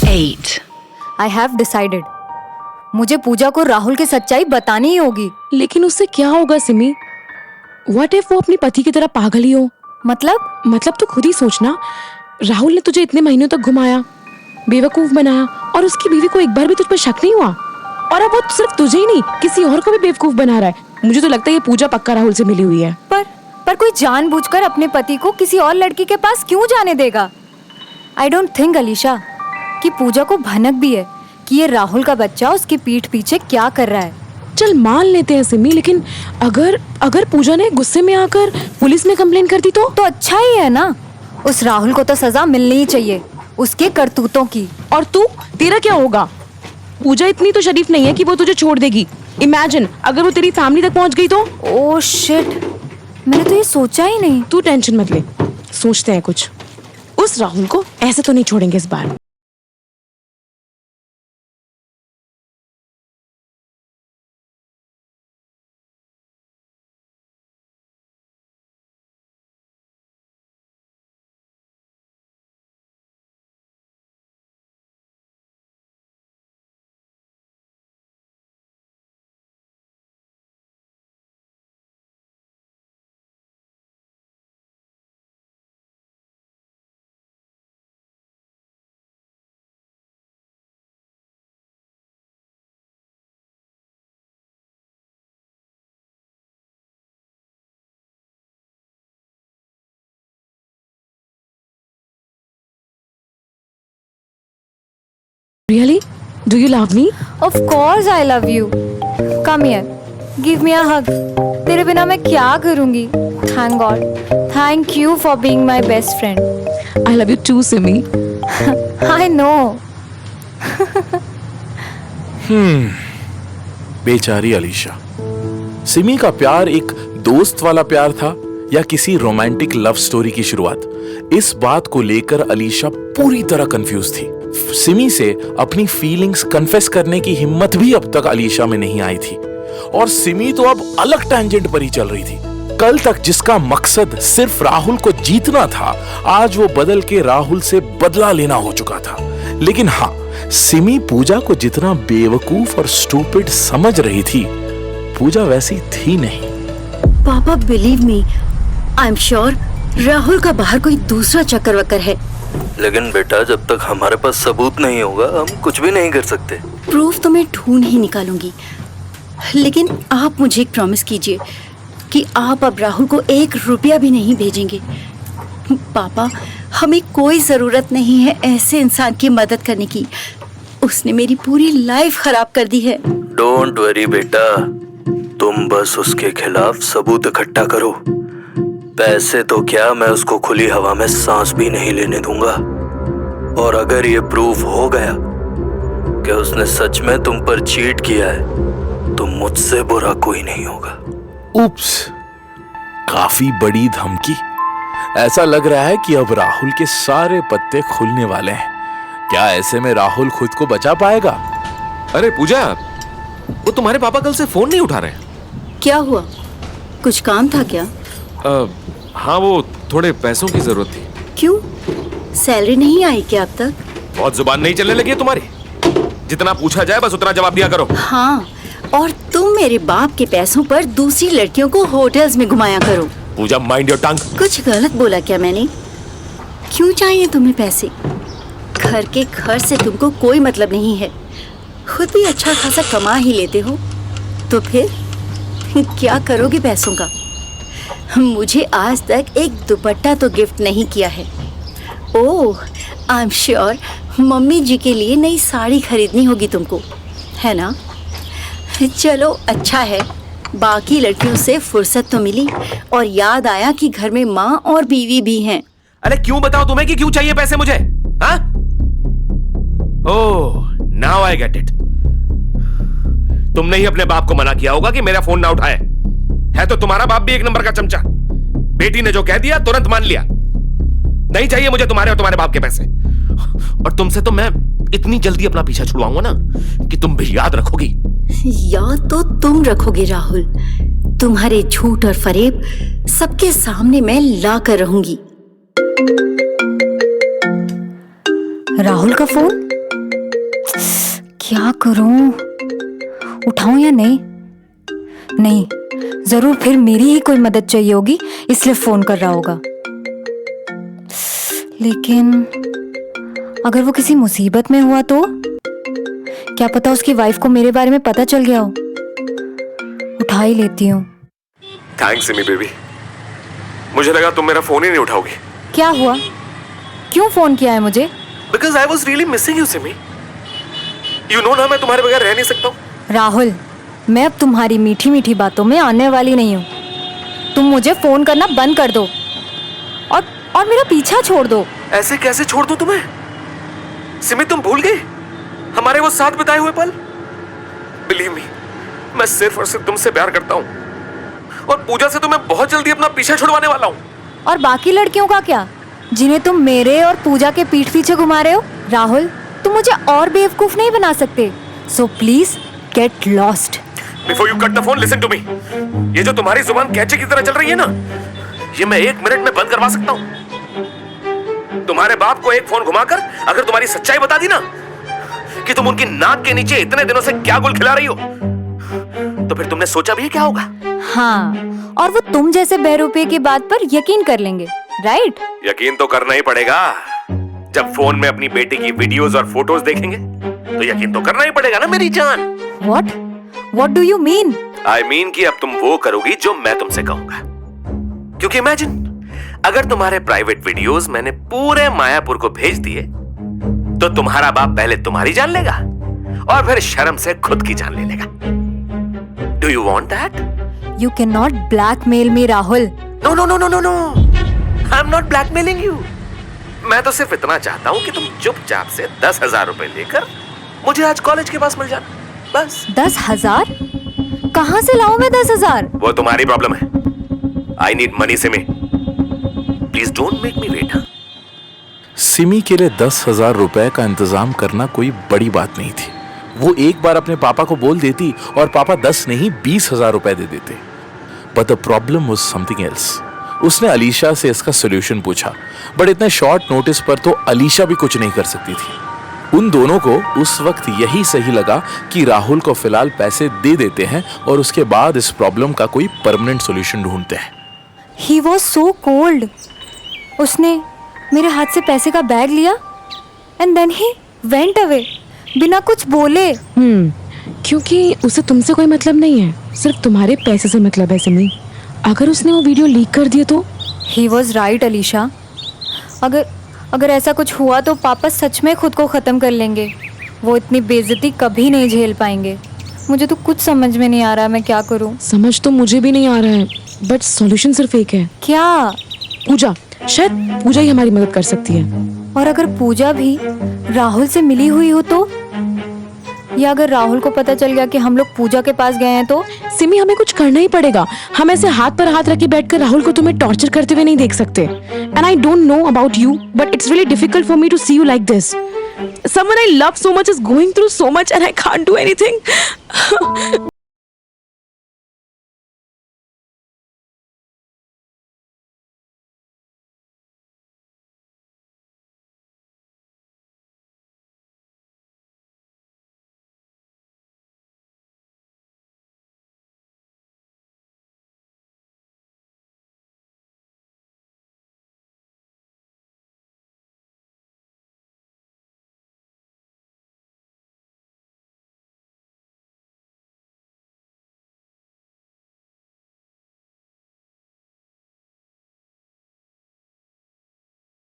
8. I have decided. मुझे पूजा को राहुल की सच्चाई बतानी ही होगी। लेकिन उससे क्या होगा सिमी? What if वो अपने पति की तरह पागल ही हो? मतलब तो खुद ही सोचना, राहुल ने तुझे इतने महीनों तक घुमाया, बेवकूफ बनाया और उसकी बीवी को एक बार भी तुझ पर शक नहीं हुआ। और अब वो सिर्फ तुझे ही नहीं, किसी और को भी बेवकूफ बना रहा है। मुझे तो लगता है ये पूजा पक्का राहुल से मिली हुई है। पर कोई जानबूझकर अपने पति को किसी और लड़की के पास क्यों जाने देगा? आई डोंट थिंक अलीशा कि पूजा को भनक भी है कि ये राहुल का बच्चा उसकी पीठ पीछे क्या कर रहा है। चल मान लेते हैं सिमी, लेकिन अगर पूजा ने गुस्से में आकर पुलिस में कंप्लेन कर दी तो अच्छा ही है ना। उस राहुल को तो सजा मिलनी ही चाहिए उसके करतूतों की। और तेरा क्या होगा? पूजा इतनी तो शरीफ नहीं है कि वो तुझे छोड़ देगी। इमेजिन अगर वो तेरी फैमिली तक पहुंच गई तो। ओह शिट, मैंने तो ये सोचा ही नहीं। तू टेंशन मत ले, सोचते हैं कुछ। उस राहुल को ऐसे तो नहीं छोड़ेंगे इस बार। Really? Do you love me? Of course I love you. Come here. Give me a hug. तेरे बिना मैं क्या करूँगी? Thank God. Thank you for being my best friend. I love you too, Simi. I know. बेचारी अलीशा। सिमी का प्यार एक दोस्त वाला प्यार था या किसी रोमांटिक लव स्टोरी की शुरुआत? इस बात को लेकर अलीशा पूरी तरह कंफ्यूज थी। सिमी से अपनी फीलिंग्स कन्फेस करने की हिम्मत भी अब तक अलीशा में नहीं आई थी और सिमी तो अब अलग टैंजेंट पर ही चल रही थी। कल तक जिसका मकसद सिर्फ राहुल को जीतना था, आज वो बदल के राहुल से बदला लेना हो चुका था। लेकिन हाँ, सिमी पूजा को जितना बेवकूफ और स्टूपिड समझ रही थी, पूजा वैसी थी नहीं। पापा believe me, I am sure Rahul का बाहर कोई दूसरा चक्कर वक्कर है। लेकिन बेटा, जब तक हमारे पास सबूत नहीं होगा हम कुछ भी नहीं कर सकते। प्रूफ तो मैं ढूंढ ही निकालूंगी, लेकिन आप मुझे एक प्रॉमिस कीजिए कि आप अब राहुल को 1 रुपया भी नहीं भेजेंगे। पापा, हमें कोई ज़रूरत नहीं है ऐसे इंसान की मदद करने की। उसने मेरी पूरी लाइफ खराब कर दी है। डोंट वरी बेटा, तुम बस उसके खिलाफ सबूत इकट्ठा करो। पैसे तो क्या, मैं उसको खुली हवा में सांस भी नहीं लेने दूंगा। और अगर ये प्रूफ हो गया कि उसने सच में तुम पर चीट किया है, तो मुझसे बुरा कोई नहीं होगा। उप्स, काफी बड़ी धमकी। ऐसा लग रहा है कि अब राहुल के सारे पत्ते खुलने वाले हैं। क्या ऐसे में राहुल खुद को बचा पाएगा? अरे पूजा, वो तुम्हारे पापा कल से फोन नहीं उठा रहे। क्या हुआ? कुछ काम था क्या? हाँ, वो थोड़े पैसों की जरूरत थी। क्यों, सैलरी नहीं आई क्या अब तक? बहुत जुबान नहीं चलने लगी है तुम्हारी। जितना पूछा जाए बस उतना जवाब दिया करो। हाँ, और तुम मेरे बाप के पैसों पर दूसरी लड़कियों को होटल्स में घुमाया करो। पूजा, माइंड योर टंग। कुछ गलत बोला क्या मैंने? क्यों चाहिए तुम्हें पैसे? घर के खर्च से तुमको कोई मतलब नहीं है। खुद भी अच्छा खासा कमा ही लेते हो, तो फिर क्या करोगे पैसों का? मुझे आज तक एक दुपट्टा तो गिफ्ट नहीं किया है। ओह, आई एम श्योर मम्मी जी के लिए नई साड़ी खरीदनी होगी तुमको, है ना? चलो अच्छा है, बाकी लड़कियों से फुर्सत तो मिली और याद आया कि घर में माँ और बीवी भी हैं। अरे क्यों बताओ तुम्हें कि क्यों चाहिए पैसे मुझे? हाँ? ओह, नाउ आई गेट इट। तुमने ही अपने बाप को मना किया होगा कि मेरा फोन ना उठाए। है तो तुम्हारा बाप भी एक नंबर का चमचा। बेटी ने जो कह दिया तुरंत मान लिया। नहीं चाहिए मुझे तुम्हारे और तुम्हारे बाप के पैसे। और तुमसे तो मैं इतनी जल्दी अपना पीछा छुड़वाऊंगा ना कि तुम भी याद रखोगी। याद तो तुम रखोगे राहुल। तुम्हारे झूठ और फरेब सबके सामने मैं ला कर रहूंगी। राहुल का फोन? क्या करूं? उठाऊं या नहीं? नहीं, जरूर फिर मेरी ही कोई मदद चाहिए होगी, इसलिए फोन कर रहा होगा। लेकिन अगर वो किसी मुसीबत में हुआ तो? क्या पता उसकी वाइफ को मेरे बारे में पता चल गया हो। उठा ही लेती हूँ। Thanks Simi baby. मुझे लगा तुम मेरा फोन ही नहीं उठाओगी। क्या हुआ? क्यों फोन किया है मुझे? Because I was really missing you Simi. You know ना, मैं तुम्हारे बगैर रह नहीं सकता हूँ। राहुल, मैं अब तुम्हारी मीठी मीठी बातों में आने वाली नहीं हूँ। तुम मुझे फोन करना बंद कर दो और मेरा पीछा छोड़ दो। ऐसे कैसे छोड़ दूं तुम्हें? सिमी, तुम भूल गई हमारे वो साथ बिताए हुए पल? बिलीव मी, मैं सिर्फ और सिर्फ तुमसे प्यार करता हूँ और पूजा से तो मैं बहुत जल्दी अपना पीछा छुड़वाने वाला हूँ। और बाकी लड़कियों का क्या, जिन्हें तुम मेरे और पूजा के पीठ पीछे घुमा रहे हो? राहुल, तुम मुझे और बेवकूफ नहीं बना सकते। So please get lost. Before you cut the phone, listen to me. ये जो तुम्हारी जुबान कैंची की तरह चल रही है ना, ये मैं 1 मिनट में बंद करवा सकता हूँ। तुम्हारे बाप को एक फोन घुमाकर अगर तुम्हारी सच्चाई बता दी ना कि तुम उनकी नाक के नीचे इतने दिनों से क्या गुल खिला रही हो, तो फिर तुमने सोचा भी है क्या होगा? हाँ, और वो तुम जैसे बहरूपे की बात पर यकीन कर लेंगे, राइट? यकीन तो करना ही पड़ेगा। जब फोन में अपनी बेटी की वीडियोस और फोटोज देखेंगे तो यकीन तो करना ही पड़ेगा ना मेरी जान। What do you mean? I mean कि अब तुम वो करोगी जो मैं तुमसे कहूंगा। क्योंकि इमेजिन, अगर तुम्हारे प्राइवेट वीडियोस मैंने पूरे मायापुर को भेज दिए तो तुम्हारा बाप पहले तुम्हारी जान लेगा और फिर शर्म से खुद की जान ले लेगा। Do you want that? You cannot blackmail me, Rahul. No. I'm not blackmailing you. मैं तो सिर्फ इतना चाहता हूँ कि तुम चुपचाप से 10,000 रुपए लेकर मुझे आज कॉलेज के पास मिल जाना, बस। 10,000? कहाँ से लाऊं मैं 10,000? वो तुम्हारी प्रॉब्लम है। I need money, Simi. Please don't make me wait। Simi के लिए 10,000 रुपए का इंतजाम करना कोई बड़ी बात नहीं थी। वो एक बार अपने पापा को बोल देती और पापा 10 नहीं 20,000 रुपए दे देते। But the problem was something else. उसने अलीशा से इसका सोल्यूशन पूछा, बट इतने शॉर्ट नोटिस पर तो अलीशा भी कुछ नहीं कर सकती थी। उन दोनों को उस वक्त यही सही लगा कि राहुल को फिलहाल पैसे दे देते हैं और उसके बाद इस प्रॉब्लम का कोई परमानेंट सोल्यूशन ढूंढते हैं। He was so cold. उसने मेरे हाथ से पैसे का बैग लिया and then he went away, बिना कुछ बोले। क्योंकि उसे तुमसे कोई मतलब नहीं है, सिर्फ तुम्हारे पैसे से मतलब है सिमी। अगर उसने वो वीडियो लीक कर दिया तो? He was right, Alisha. अगर ऐसा कुछ हुआ तो पापा सच में खुद को ख़त्म कर लेंगे। वो इतनी बेइज्जती कभी नहीं झेल पाएंगे। मुझे तो कुछ समझ में नहीं आ रहा मैं क्या करूं। समझ तो मुझे भी नहीं आ रहा है, बट सॉल्यूशन सिर्फ एक है। क्या? पूजा। शायद पूजा ही हमारी मदद कर सकती है। और अगर पूजा भी राहुल से मिली हुई हो तो? या अगर राहुल को पता चल गया कि हम लोग पूजा के पास गए हैं तो? सिमी, हमें कुछ करना ही पड़ेगा। हम ऐसे हाथ पर हाथ रख के बैठकर राहुल को तुम्हें टॉर्चर करते हुए नहीं देख सकते। And I don't know about you, but it's really difficult for me to see you like this. Someone I love so much is going through so much and I can't do anything.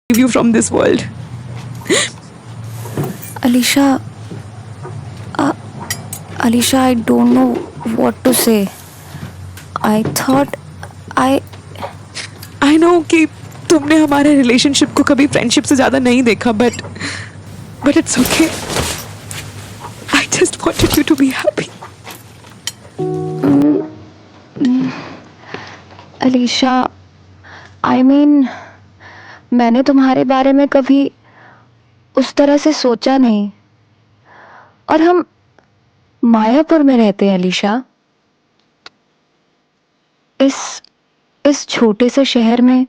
You from this world. Alisha, I don't know what to say. I thought I know कि तुमने हमारे relationship को कभी friendship से ज्यादा नहीं देखा, but it's okay. I just wanted you to be happy. Alisha, I mean, मैंने तुम्हारे बारे में कभी उस तरह से सोचा नहीं। और हम मायापुर में रहते हैं अलीशा। इस छोटे से शहर में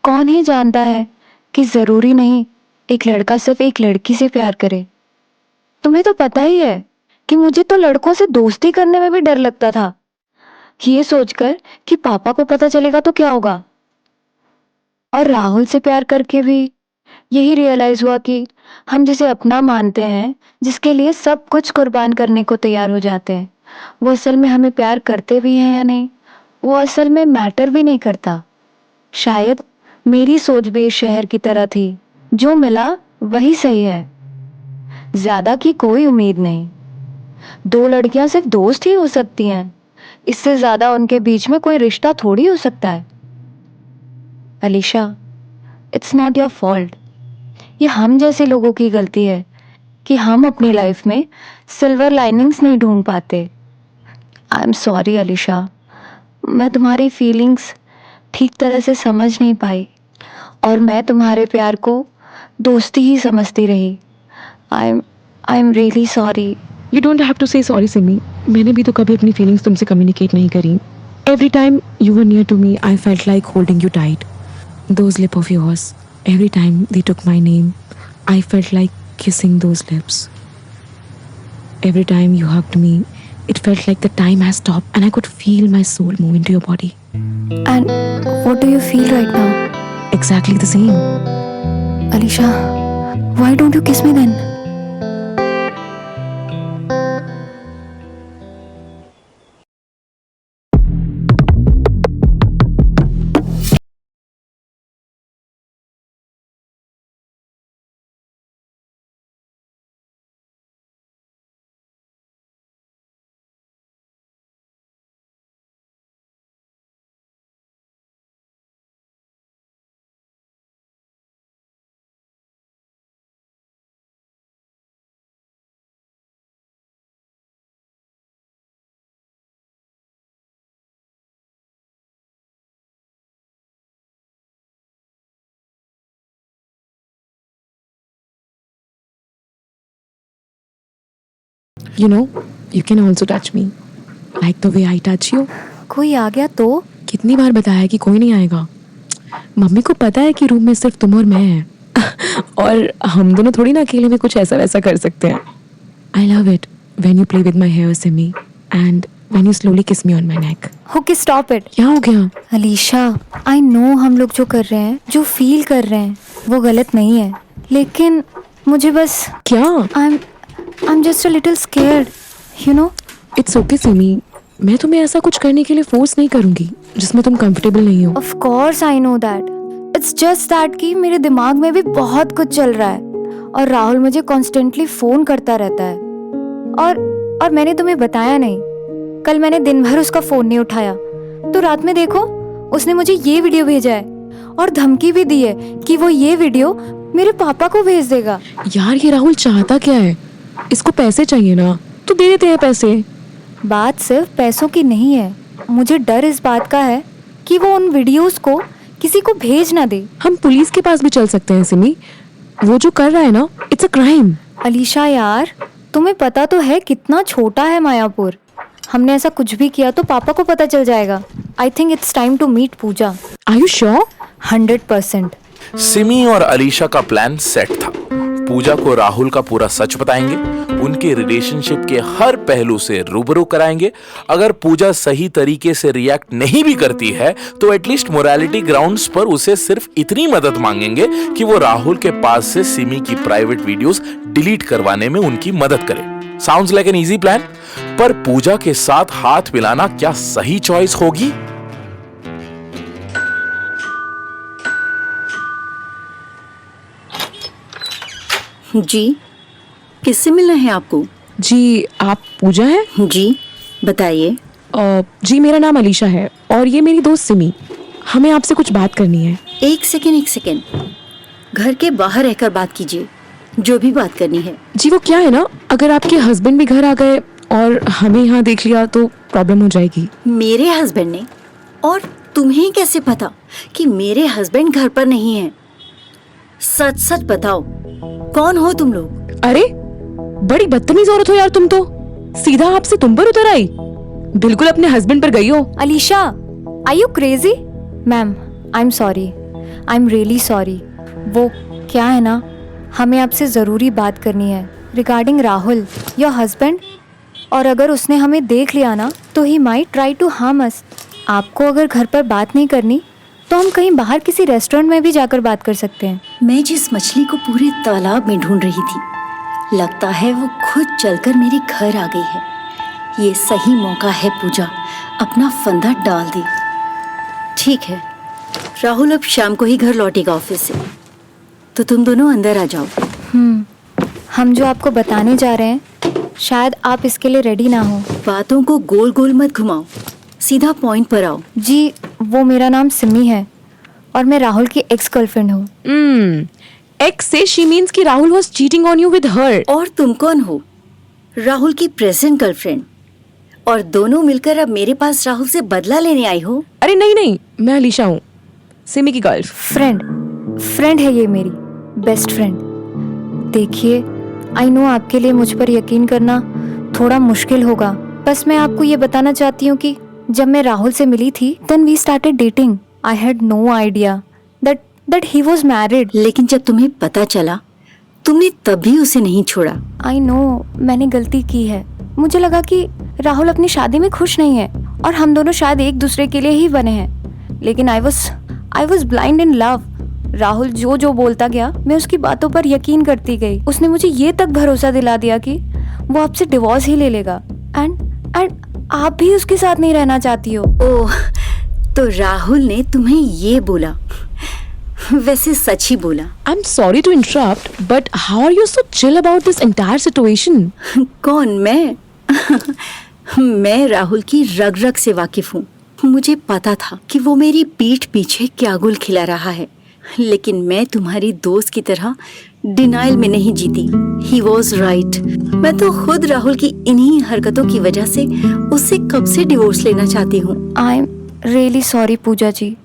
कौन ही जानता है कि ज़रूरी नहीं एक लड़का सिर्फ एक लड़की से प्यार करे। तुम्हें तो पता ही है कि मुझे तो लड़कों से दोस्ती करने में भी डर लगता था, ये सोचकर कि पापा को पता चलेगा तो क्या होगा। और राहुल से प्यार करके भी यही रियलाइज हुआ कि हम जिसे अपना मानते हैं, जिसके लिए सब कुछ कुर्बान करने को तैयार हो जाते हैं, वो असल में हमें प्यार करते भी हैं या नहीं, वो असल में मैटर भी नहीं करता। शायद मेरी सोच भी इस शहर की तरह थी, जो मिला वही सही है, ज्यादा की कोई उम्मीद नहीं। 2 लड़कियां सिर्फ दोस्त ही हो सकती हैं, इससे ज्यादा उनके बीच में कोई रिश्ता थोड़ी हो सकता है। Alisha, it's not your fault. ये हम जैसे लोगों की गलती है कि हम अपनी लाइफ में सिल्वर लाइनिंग्स नहीं ढूंढ पाते। आई एम सॉरी अलीशा, मैं तुम्हारी फीलिंग्स ठीक तरह से समझ नहीं पाई और मैं तुम्हारे प्यार को दोस्ती ही समझती रही। I am really sorry. You don't have to say sorry Simi. मैंने भी तो कभी अपनी फीलिंग्स तुमसे कम्युनिकेट नहीं करी। Every time you were near to me I felt like holding you tight. Those lip of yours, every time they took my name, I felt like kissing those lips. Every time you hugged me, it felt like the time has stopped and I could feel my soul move into your body. And what do you feel right now? Exactly the same. Alisha, why don't you kiss me then? You know, you can also touch me. Like the way I touch you. कोई आ गया तो? कितनी बार बताया कि कोई नहीं आएगा। Mummy को पता है कि रूम में सिर्फ तुम और मैं हैं। और हम दोनों थोड़ी ना अकेले में कुछ ऐसा वैसा कर सकते हैं। I love it when you play with my hair, Simi, and when you slowly kiss me on my neck. Okay, stop it. क्या हो गया? अलीशा, I know हम लोग जो कर रहे हैं, जो फील कर रहे हैं, वो गलत नहीं है, लेकिन मुझे बस क्या? I'm just a little scared, you know? It's okay, Simi. मैं तुम्हें ऐसा कुछ करने के लिए फोर्स नहीं करूंगी जिसमें तुम कंफर्टेबल नहीं हो। Of course I know that. It's just that कि मेरे दिमाग में भी बहुत कुछ चल रहा है और राहुल मुझे कॉन्स्टेंटली फोन करता रहता है और मैंने तुम्हें बताया नहीं, कल मैंने दिन भर उसका फोन नहीं उठाया, तो रात में देखो उसने मुझे ये वीडियो भेजा है और धमकी भी दी है कि वो ये वीडियो मेरे पापा को भेज देगा। यार ये राहुल चाहता क्या है? इसको पैसे चाहिए ना, तो दे देते हैं पैसे। बात सिर्फ पैसों की नहीं है, मुझे डर इस बात का है कि वो उन वीडियोस को किसी को भेज ना दे। हम पुलिस के पास भी चल सकते हैं सिमी, वो जो कर रहा है ना, इट्स अ क्राइम। अलीशा यार, तुम्हें पता तो है कितना छोटा है मायापुर, हमने ऐसा कुछ भी किया तो पापा को पता चल जाएगा। I think it's time to meet Pooja. Are you sure? 100%। Simi और अलीशा का प्लान सेट था। पूजा को राहुल का पूरा सच बताएंगे, उनके रिलेशनशिप के हर पहलू से रूबरू कराएंगे। अगर पूजा सही तरीके से रिएक्ट नहीं भी करती है तो एटलीस्ट मोरालिटी ग्राउंड्स पर उसे सिर्फ इतनी मदद मांगेंगे कि वो राहुल के पास से सिमी की प्राइवेट वीडियोस डिलीट करवाने में उनकी मदद करे। Sounds like an easy plan, पर पूजा के साथ हाथ मिलाना क्या सही चॉइस होगी? जी, किससे मिलना है आपको? जी, आप पूजा है? जी, बताइए। जी, मेरा नाम अलीशा है और ये मेरी दोस्त सिमी। हमें आपसे कुछ बात करनी है। एक सेकेंड। घर के बाहर रहकर बात कीजिए, जो भी बात करनी है। जी, वो क्या है ना, अगर आपके हस्बैंड भी घर आ गए और हमें यहाँ देख लिया तो प्रॉब्लम हो जाएगी। मेरे हस्बैंड ने? और तुम्हें कैसे पता कि मेरे हस्बैंड घर पर नहीं है? सच सच बताओ, कौन हो तुम लोग? अरे बड़ी बदतमीज औरत हो यार तुम तो, सीधा आपसे तुम पर उतर आई, बिल्कुल अपने हस्बैंड पर गई हो। Alisha, are you crazy? Ma'am, I am sorry, I am really sorry. वो क्या है ना, हमें आपसे जरूरी बात करनी है रिगार्डिंग राहुल, योर हस्बैंड। और अगर उसने हमें देख लिया ना तो he might try to harm us. आपको अगर घर पर बात नहीं करनी तो हम कहीं बाहर किसी रेस्टोरेंट में भी जाकर बात कर सकते हैं। मैं जिस मछली को पूरे तालाब में ढूंढ रही थी, लगता है वो खुद चलकर मेरे घर आ गई है। ये सही मौका है पूजा, अपना फंदा डाल दे। ठीक है, राहुल अब शाम को ही घर लौटेगा ऑफिस से, तो तुम दोनों अंदर आ जाओ। हम जो आपको बताने जा रहे हैं शायद आप इसके लिए रेडी ना हो। बातों को गोल गोल मत घुमाओ, सीधा पॉइंट पर आओ। जी, वो मेरा नाम सिमी है और मैं राहुल की एक्स गर्लफ्रेंड हूँ। एक्स से शी मीन्स कि Rahul was cheating on you with her. और तुम कौन हो? राहुल की प्रेजेंट गर्लफ्रेंड। और दोनों मिलकर अब मेरे पास राहुल से बदला लेने आई हो? अरे नहीं नहीं, मैं अलीशा हूँ, सिमी की गर्ल। फ्रेंड है ये, मेरी बेस्ट फ्रेंड। देखिए, आई नो आपके लिए मुझ पर यकीन करना थोड़ा मुश्किल होगा, बस मैं आपको ये बताना चाहती हूँ कि जब मैं राहुल से मिली थी then we started dating. I had no idea that he was married. लेकिन जब तुम्हें पता चला, तुमने तभी उसे नहीं छोड़ा। आई नो, मैंने गलती की है। मुझे लगा कि राहुल अपनी शादी में खुश नहीं है और हम दोनों शायद एक दूसरे के लिए ही बने हैं, लेकिन I was blind in love. Rahul जो बोलता गया मैं उसकी बातों पर यकीन करती गई। उसने मुझे ये तक भरोसा दिला दिया कि वो आपसे डिवोर्स ही ले लेगा एंड आप भी उसके साथ नहीं रहना चाहती हो। ओह, तो राहुल ने तुम्हें ये बोला? वैसे सच ही बोला। I'm sorry to interrupt, but how are you so chill about this entire situation? कौन? मैं? मैं राहुल की रग रग से वाकिफ हूँ। मुझे पता था कि वो मेरी पीठ पीछे क्या गुल खिला रहा है, लेकिन मैं तुम्हारी दोस्त की तरह डिनाइल में नहीं जीती। He was right। मैं तो खुद राहुल की इन्हीं हरकतों की वजह से उससे कब से डिवोर्स लेना चाहती हूँ। आई एम रियली सॉरी पूजा जी।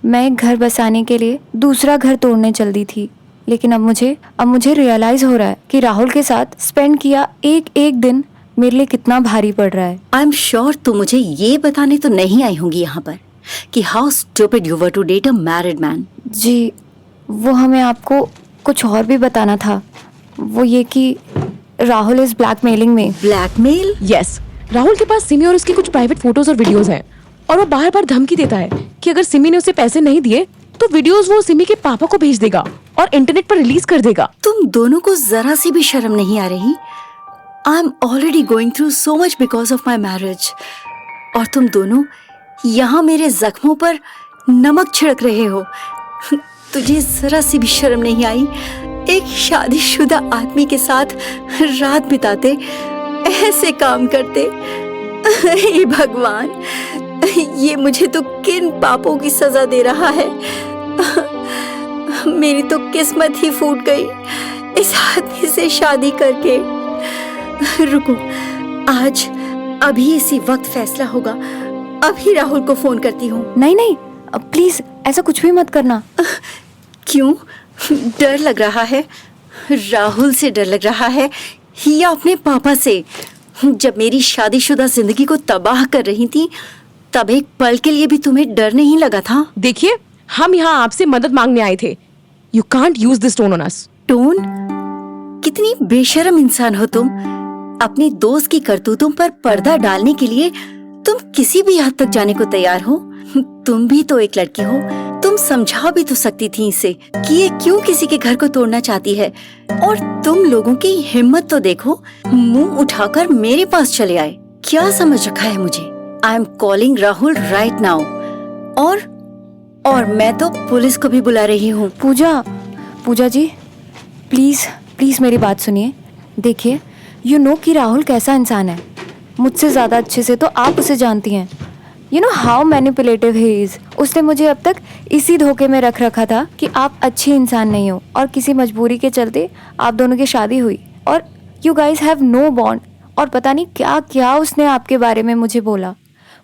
मैं एक घर बसाने के लिए दूसरा घर तोड़ने चल दी थी, लेकिन अब मुझे रियलाइज हो रहा है कि राहुल के साथ स्पेंड किया एक दिन मेरे लिए कितना भारी पड़ रहा है। आई एम श्योर तुम मुझे ये बताने तो नहीं आई होंगी यहाँ पर कि how stupid you were to date a married man. जी, वो हमें आपको कुछ और भी बताना था। वो ये कि राहुल इज ब्लैकमेलिंग में। ब्लैकमेल? Yes, राहुल के पास सिमी और उसकी कुछ प्राइवेट फोटोज और वीडियोस हैं और वो बार बार धमकी देता है कि अगर सिमी ने उसे पैसे नहीं दिए तो वीडियोस वो सिमी के पापा को भेज देगा और इंटरनेट पर रिलीज कर देगा। तुम दोनों को जरा सी भी शर्म नहीं आ रही? I am already going through so much because of my marriage, और तुम दोनों यहाँ मेरे जख्मों पर नमक छिड़क रहे हो। तुझे जरा सी भी शर्म नहीं आई एक शादीशुदा आदमी के साथ रात बिताते, ऐसे काम करते? हे भगवान, ये मुझे तो किन पापों की सजा दे रहा है। मेरी तो किस्मत ही फूट गई इस आदमी से शादी करके। रुको, आज अभी इसी वक्त फैसला होगा। अभी राहुल को फोन करती हूँ। नहीं, प्लीज ऐसा कुछ भी मत करना। क्यों? डर लग रहा है? राहुल से डर लग रहा है या अपने पापा से? जब मेरी शादीशुदा जिंदगी को तबाह कर रही थी तब एक पल के लिए भी तुम्हें डर नहीं लगा था? देखिए, हम यहाँ आपसे मदद मांगने आए थे। You can't use this tone on us. Tone? कितनी बेशर्म इंसान हो तुम। अपनी दोस्त की करतूतों पर पर्दा डालने के लिए तुम किसी भी हद तक जाने को तैयार हो। तुम भी तो एक लड़की हो, तुम समझा भी तो सकती थी इसे कि ये क्यों किसी के घर को तोड़ना चाहती है। और तुम लोगों की हिम्मत तो देखो, मुंह उठाकर मेरे पास चले आए। क्या समझ रखा है मुझे? I am calling Rahul right now. और मैं तो पुलिस को भी बुला रही हूँ। पूजा जी, प्लीज मेरी बात सुनिए। देखिए, यू नो कि राहुल कैसा इंसान है। मुझसे ज्यादा अच्छे से तो आप उसे जानती हैं। You know how manipulative he is. उसने मुझे अब तक इसी धोखे में रख रखा था कि आप अच्छी इंसान नहीं हो, और किसी मजबूरी के चलते आप दोनों की शादी हुई और you guys have no bond. और पता नहीं क्या क्या उसने आपके बारे में मुझे बोला।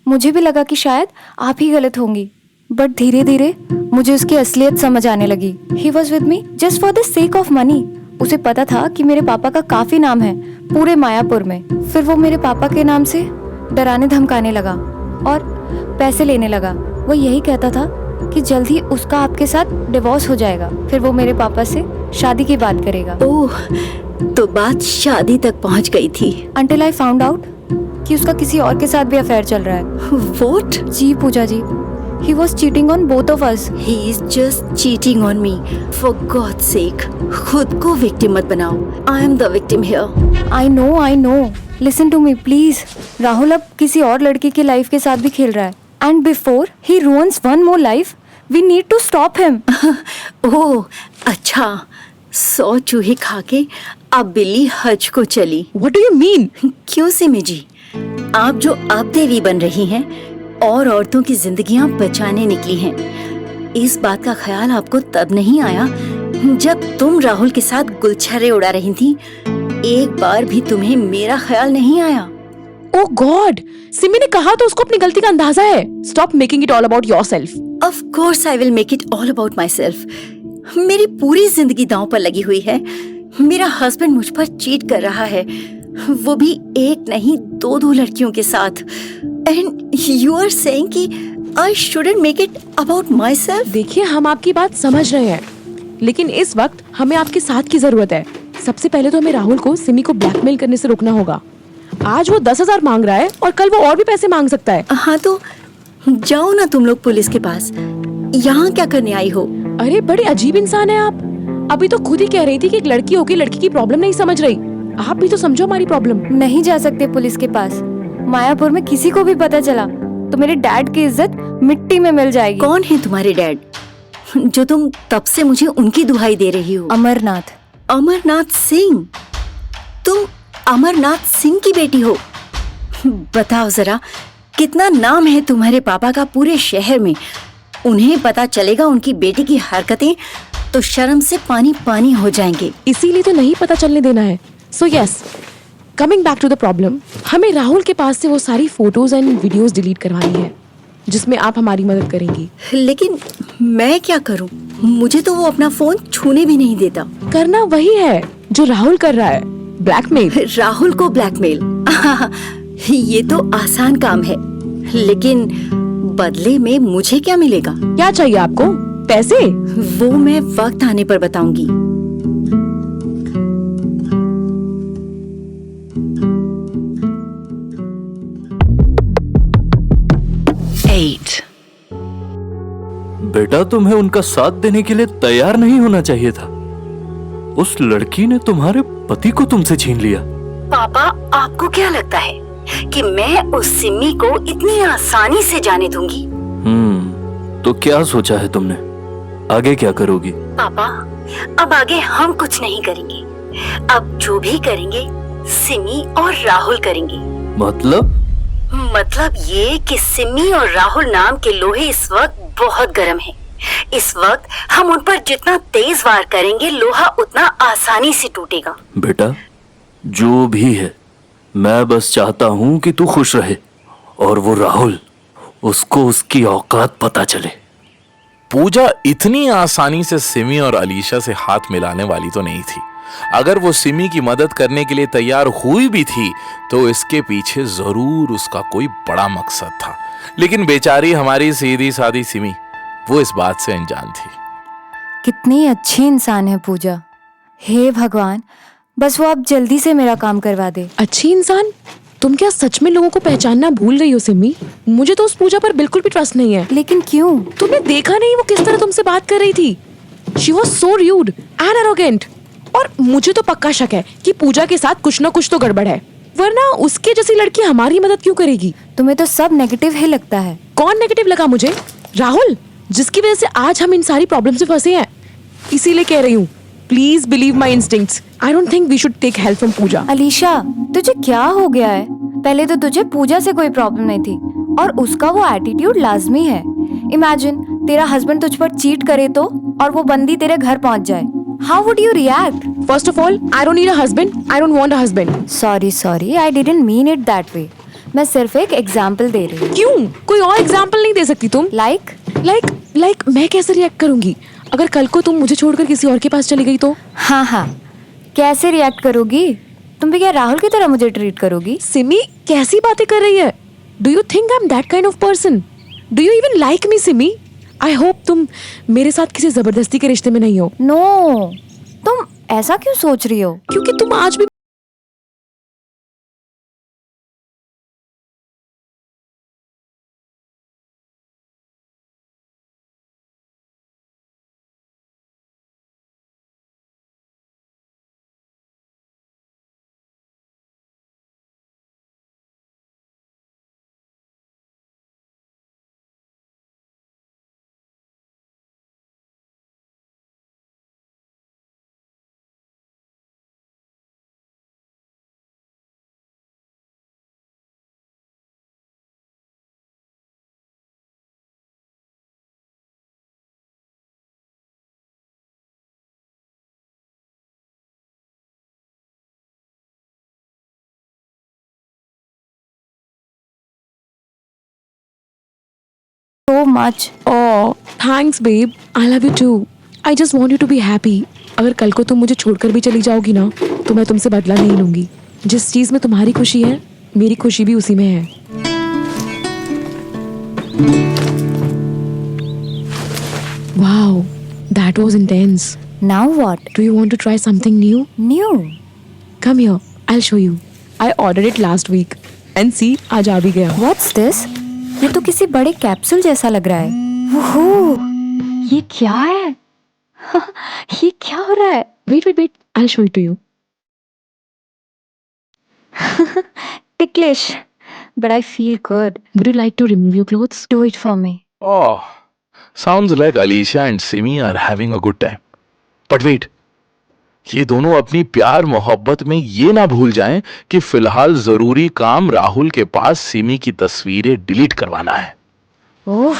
मुझे भी लगा कि शायद आप ही गलत होंगी, बट धीरे धीरे मुझे उसकी असलियत समझ आने लगी। He was with me just for the sake of money. उसे पता था कि मेरे पापा का काफी नाम है पूरे मायापुर में। फिर वो मेरे पापा के नाम से डराने धमकाने लगा और पैसे लेने लगा। वो यही कहता था कि जल्द ही उसका आपके साथ डिवोर्स हो जाएगा, फिर वो मेरे पापा से शादी की बात करेगा। ओह, तो बात शादी तक पहुंच गई थी। Until I found out कि उसका किसी और के साथ भी अफेयर चल रहा है। What? Ji Puja ji, he was cheating on both of us. He is just cheating on me. For God's sake, खुद को victim मत बनाओ. I am the victim here. I know. Listen to me, please. Rahul अब किसी और लड़की की life के साथ भी खेल रहा है. And before he ruins one more life, we need to stop him. ओह, अच्छा. 100 चूहे खा के अब बिल्ली हज को चली. What do you mean? क्यों सिमी जी? आप जो अब देवी बन रही हैं और औरतों की जिंदगियां बचाने निकली हैं, इस बात का ख्याल आपको तब नहीं आया जब तुम राहुल के साथ गुलछर्रे उड़ा रही थी. एक बार भी तुम्हें मेरा ख्याल नहीं आया. Oh God! सिमी ने कहा तो उसको अपनी गलती का अंदाजा है. Stop making it all about yourself. Of course I will make it all about myself. मेरी पूरी जिंदगी दांव पर लगी हुई है. मेरा हस्बैंड मुझ पर चीट कर रहा है, वो भी एक नहीं 2 लड़कियों के साथ. And you are saying कि I shouldn't make it about myself? देखिए, हम आपकी बात समझ रहे हैं, लेकिन इस वक्त हमें आपके साथ की जरूरत है. सबसे पहले तो हमें राहुल को सिमी को ब्लैकमेल करने से रोकना होगा. आज वो 10,000 मांग रहा है और कल वो और भी पैसे मांग सकता है. हाँ तो जाओ ना तुम लोग पुलिस के पास. यहाँ क्या करने आई हो? अरे बड़े अजीब इंसान है आप. अभी तो खुद ही कह रही थी कि एक लड़की होगी लड़की की प्रॉब्लम नहीं समझ रही. आप भी तो समझो हमारी प्रॉब्लम. नहीं जा सकते पुलिस के पास. मायापुर में किसी को भी पता चला तो मेरे डैड की इज्जत मिट्टी में मिल जाएगी. कौन है तुम्हारे डैड जो तुम तब से मुझे उनकी दुहाई दे रही हो? अमरनाथ. अमरनाथ सिंह? तुम अमरनाथ सिंह की बेटी हो? बताओ जरा, कितना नाम है तुम्हारे पापा का पूरे शहर में. उन्हें पता चलेगा उनकी बेटी की हरकतें तो शर्म से पानी पानी हो जाएंगे. इसीलिए तो नहीं पता चलने देना है. So yes, coming back to the problem, हमें राहुल के पास से वो सारी फोटोज एंड वीडियोस डिलीट करवानी है जिसमें आप हमारी मदद करेंगी. लेकिन मैं क्या करूं? मुझे तो वो अपना फोन छूने भी नहीं देता. करना वही है जो राहुल कर रहा है, ब्लैकमेल. राहुल को ब्लैकमेल? ये तो आसान काम है, लेकिन बदले में मुझे क्या मिलेगा? क्या चाहिए आपको? पैसे? वो मैं वक्त आने पर बताऊंगी. बेटा, तुम्हें उनका साथ देने के लिए तैयार नहीं होना चाहिए था. उस लड़की ने तुम्हारे पति को तुमसे छीन लिया. पापा, आपको क्या लगता है कि मैं उस सिमी को इतनी आसानी से जाने दूंगी? तो क्या सोचा है तुमने? आगे क्या करोगी? पापा, अब आगे हम कुछ नहीं करेंगे. अब जो भी करेंगे सिमी और राहुल करेंगे. मतलब ये कि सिमी और राहुल नाम के लोहे इस वक्त बहुत गर्म है. इस वक्त हम उन पर जितना तेज वार करेंगे लोहा उतना आसानी से टूटेगा. बेटा, जो भी है, मैं बस चाहता हूँ कि तू खुश रहे और वो राहुल, उसको उसकी औकात पता चले. पूजा इतनी आसानी से सिमी और अलीशा से हाथ मिलाने वाली तो नहीं थी. अगर वो सिमी की मदद करने के लिए तैयार हुई भी थी तो इसके पीछे जरूर उसका कोई बड़ा मकसद था. लेकिन बेचारी हमारी सीधी सादी सिमी, वो इस बात से अनजान थी. कितनी अच्छी इंसान है पूजा. हे भगवान, बस वो आप जल्दी से मेरा काम करवा दे. अच्छी इंसान? तुम क्या सच में लोगों को पहचानना भूल रही हो सिमी? मुझे तो उस पूजा पर बिल्कुल भी ट्रस्ट नहीं है. लेकिन क्यों? तुमने देखा नहीं वो किस तरह तुमसे बात कर रही थी? She was so rude and arrogant. और मुझे तो पक्का शक है कि पूजा के साथ कुछ ना कुछ तो गड़बड़ है, वरना उसके जैसी लड़की हमारी मदद क्यों करेगी? तुम्हें तो सब नेगेटिव ही लगता है. कौन नेगेटिव लगा मुझे? राहुल, जिसकी वजह से आज हम इन सारी प्रॉब्लम से फंसे हैं. इसीलिए कह रही हूँ, please believe my instincts. I don't think we should take help from Pooja. Alisha, तुझे क्या हो गया है? पहले तो तुझे पूजा से कोई प्रॉब्लम नहीं थी और उसका वो एटीट्यूड लाजमी है. इमेजिन तेरा हस्बैंड तुझ पर चीट करे तो, और वो बंदी तेरे घर पहुंच जाए. How would you react? First of all, I don't need a husband. I don't want a husband. Sorry, I didn't mean it that way. मैं सिर्फ एक एग्जाम्पल दे रही हूँ. क्यों? कोई और एग्जाम्पल नहीं दे सकती तुम? Like मैं कैसे रिएक्ट करूंगी अगर कल को तुम मुझे छोड़कर किसी और के पास चली गई तो? हाँ, कैसे रिएक्ट करोगी? तुम भी क्या राहुल की तरह मुझे ट्रीट करोगी? सिमी, कैसी बातें कर रही है? Do you think I'm that kind of person? Do you even like me, Simi? I hope तुम मेरे साथ किसी जबरदस्ती के रिश्ते में नहीं हो. No, तुम ऐसा क्यों सोच रही हो? क्योंकि तुम आज भी much. Oh, thanks babe. I love you too. I just want you to be happy. अगर कल को तुम मुझे छोड़कर भी चली जाओगी ना, तो मैं तुमसे बदला नहीं लूंगी. जिस चीज में तुम्हारी खुशी है, मेरी खुशी भी उसी में है. Wow, that was intense. Now what? Do you want to try something new? New? Come here, I'll show you. I ordered it last week. And see, आज आ भी गया. What's this? ये तो किसी बड़े कैप्सूल जैसा लग रहा है. ओहो, ये क्या है? ये क्या हो रहा है? Wait. I'll show it to you. Ticklish, but I feel good. Would you like to remove your clothes? Do it for me. Oh, sounds like Alicia and Simi are having a good time. But wait, ये दोनों अपनी प्यार मोहब्बत में ये ना भूल जाएं कि फिलहाल जरूरी काम राहुल के पास सिमी की तस्वीरें डिलीट करवाना है. Oh,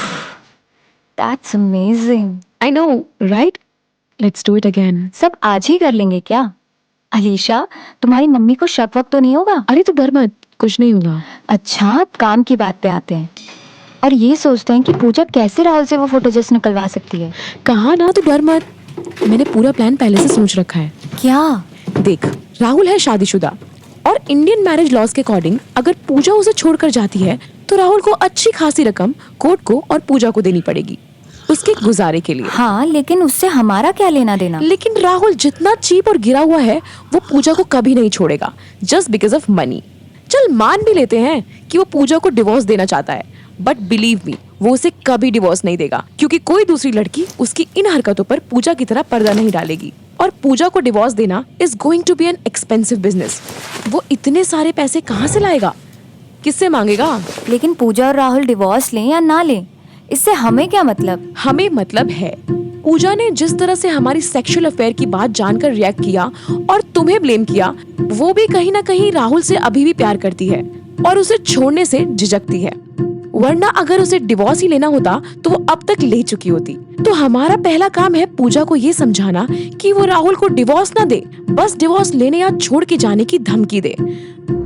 that's amazing. I know, right? Let's do it again. सब आज ही कर लेंगे क्या? अलीशा, तुम्हारी मम्मी को शक वक्त तो नहीं होगा? अरे तू डर मत, कुछ नहीं होगा. अच्छा, अब काम की बात पे आते हैं. और ये सोचते हैं कि पूजा कैसे राहुल से वो फोटो जस्ट निकलवा सकती है. कहा ना, तू डर मत. मैंने पूरा प्लान पहले से सोच रखा है. क्या? देख, राहुल है शादीशुदा और इंडियन मैरिज लॉज के अकॉर्डिंग अगर पूजा उसे छोड़कर जाती है तो राहुल को अच्छी खासी रकम कोर्ट को और पूजा को देनी पड़ेगी उसके गुजारे के लिए. हाँ, लेकिन उससे हमारा क्या लेना देना? लेकिन राहुल जितना चीप और गिरा हुआ है वो पूजा को कभी नहीं छोड़ेगा जस्ट बिकॉज ऑफ मनी. चल मान भी लेते हैं कि वो पूजा को डिवोर्स देना चाहता है, बट बिलीव मी, वो उसे कभी डिवोर्स नहीं देगा क्योंकि कोई दूसरी लड़की उसकी इन हरकतों पर पूजा की तरह पर्दा नहीं डालेगी. और पूजा को डिवोर्स देना is going to be an expensive business. वो इतने सारे पैसे कहाँ से लाएगा, किससे मांगेगा? लेकिन पूजा और राहुल डिवोर्स लें या ना लें, इससे हमें क्या मतलब? हमें मतलब है. पूजा ने जिस तरह से हमारी सेक्सुअल अफेयर की बात जानकर रिएक्ट किया और तुम्हें ब्लेम किया, वो भी कहीं ना कहीं राहुल से अभी भी प्यार करती है और उसे छोड़ने से झिझकती है. वरना अगर उसे डिवोर्स ही लेना होता तो वो अब तक ले चुकी होती. तो हमारा पहला काम है पूजा को ये समझाना कि वो राहुल को डिवोर्स ना दे, बस डिवोर्स लेने या छोड़ के जाने की धमकी दे,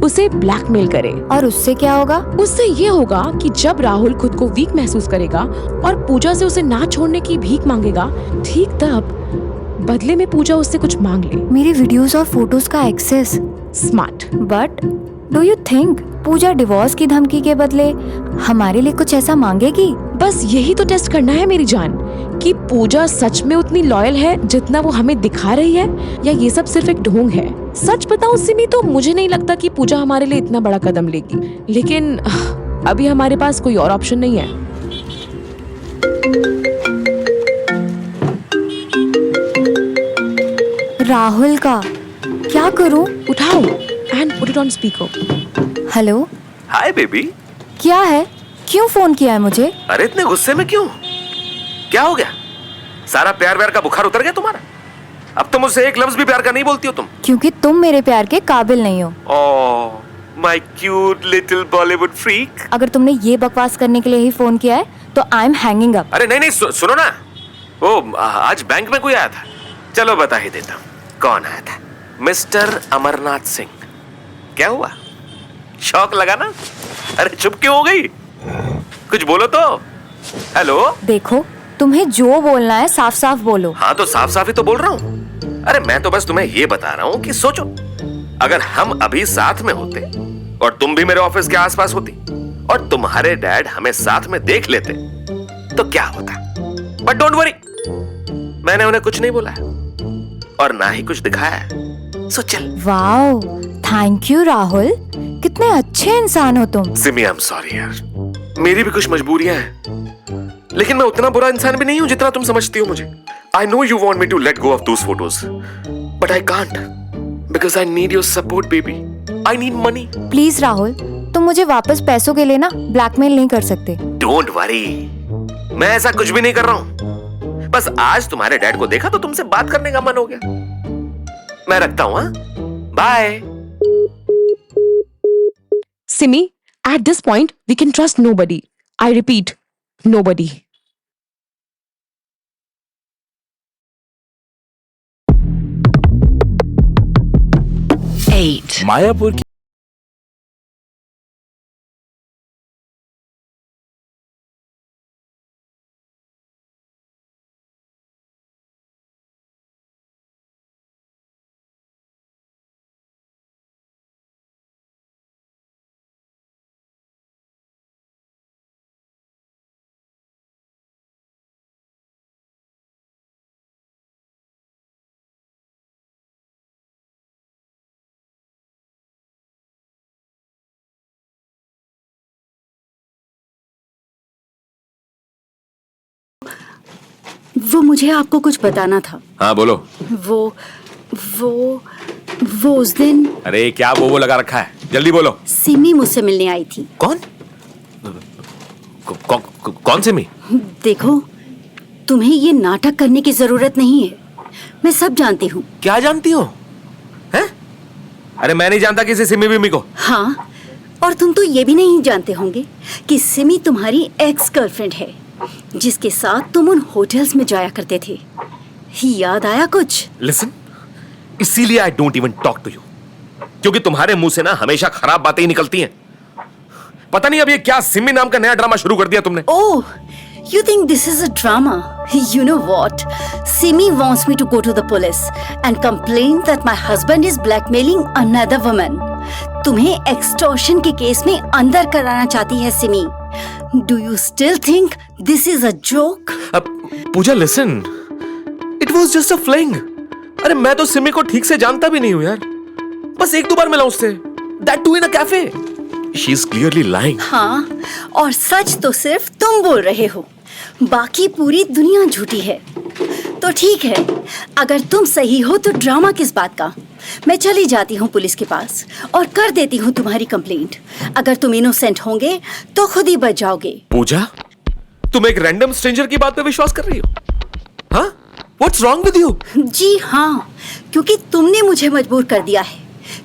उसे ब्लैकमेल करे. और उससे क्या होगा? उससे ये होगा कि जब राहुल खुद को वीक महसूस करेगा और पूजा से उसे ना छोड़ने की भीख मांगेगा, ठीक तब बदले में पूजा उससे कुछ मांग ले. मेरी वीडियोस और फोटोज का access. Smart. But do you think Pooja divorce की धमकी के बदले हमारे लिए कुछ ऐसा मांगेगी? बस यही तो टेस्ट करना है मेरी जान, कि पूजा सच में उतनी लॉयल है जितना वो हमें दिखा रही है या ये सब सिर्फ एक ढोंग है. सच बताऊं सिमी, तो मुझे नहीं लगता कि पूजा हमारे लिए इतना बड़ा कदम लेगी, लेकिन अभी हमारे पास कोई और ऑप्शन नहीं है. राहुल का क्या करूं? उठाओ and put it on speaker. Hello. Hi baby. क्या है? क्यों फोन किया है मुझे? अरे इतने गुस्से में क्यों? क्या हो गया? सारा प्यार व्यार का बुखार उतर गया तुम्हारा? अब तो मुझसे एक लफ्ज भी प्यार का नहीं बोलती हो तुम. क्योंकि तुम मेरे प्यार के काबिल नहीं हो. Oh my cute little Bollywood freak. अगर तुमने ये बकवास करने के लिए ही फोन किया है तो आई एम हैंगिंग अप. अरे नहीं सुनो ना. ओ आज बैंक में कोई आया था. चलो बता ही देता हूँ कौन आया था. मिस्टर अमरनाथ सिंह. क्या हुआ? शौक लगा ना? अरे चुप क्यों हो गई? कुछ बोलो तो. हेलो. देखो, तुम्हें जो बोलना है साफ साफ बोलो. हाँ तो साफ साफ ही तो बोल रहा हूँ. अरे मैं तो बस तुम्हें ये बता रहा हूँ कि सोचो, अगर हम अभी साथ में होते और तुम भी मेरे ऑफिस के आसपास होती और तुम्हारे डैड हमें साथ में देख लेते तो क्या होता. बट डोंट वरी, मैंने उन्हें कुछ नहीं बोला है और ना ही कुछ दिखाया है. सो चल. Wow, thank you Rahul. कितने अच्छे इंसान हो तुम. सिमी, आई एम सॉरी यार, मेरी भी कुछ मजबूरियां हैं, लेकिन मैं उतना बुरा इंसान भी नहीं हूं जितना तुम समझती हो मुझे. I know you want me to let go of those photos, but I can't because I need your support baby. I need money. Please Rahul, तुम मुझे वापस पैसों के लिए ना ब्लैकमेल नहीं कर सकते. डोंट वरी, मैं ऐसा कुछ भी नहीं कर रहा हूं. बस आज तुम्हारे डैड को देखा तो तुमसे बात करने का मन हो गया. मैं रखता हूं. हाँ, bye. Simi, at this point, we can trust nobody. I repeat, nobody. 8. Mayapur की वो मुझे आपको कुछ बताना था। हाँ बोलो। वो वो उस दिन अरे क्या वो लगा रखा है, जल्दी बोलो। सिमी मुझसे मिलने आई थी। कौन? कौन सिमी? देखो, तुम्हें ये नाटक करने की जरूरत नहीं है, मैं सब जानती हूँ। क्या जानती हो? हैं? अरे मैं नहीं जानता किसी सिमी बिमी को। हाँ, और तुम तो ये भी नहीं जानते होंगे कि सिमी तुम्हारी एक्स गर्लफ्रेंड है, जिसके साथ तुम उन होटल्स में जाया करते थे। याद आया कुछ? लिसन, इसीलिए I don't even talk to you, क्योंकि तुम्हारे मुंह से ना हमेशा खराब बातें ही निकलती हैं। पता नहीं अब ये क्या सिमी नाम का नया ड्रामा शुरू कर दिया तुमने। Oh, you think this is a drama? You know what? Simi wants me to go to the police and complain that my husband is blackmailing another woman. तुम्हें एक्सटॉर्शन के केस में अंदर कराना चाहती है Simi. Do you still think this is a joke? Pooja listen, it was just a fling. अरे मैं तो सिमी को ठीक से जानता भी नहीं हूं यार, बस एक दो बार मिला उससे, that too in a cafe. She is clearly lying. हाँ, और सच तो सिर्फ तुम बोल रहे हो, बाकी पूरी दुनिया झूठी है। तो ठीक है, अगर तुम सही हो तो ड्रामा किस बात का। मैं चली जाती हूँ पुलिस के पास और कर देती हूँ तुम्हारी कंप्लेंट। अगर तुम इनोसेंट होंगे तो खुद ही बच जाओगे। पूजा, तुम एक रैंडम स्ट्रेंजर की बात पे विश्वास कर रही हो? हाँ? What's wrong with you? जी हाँ, क्योंकि तुमने मुझे मजबूर कर दिया है।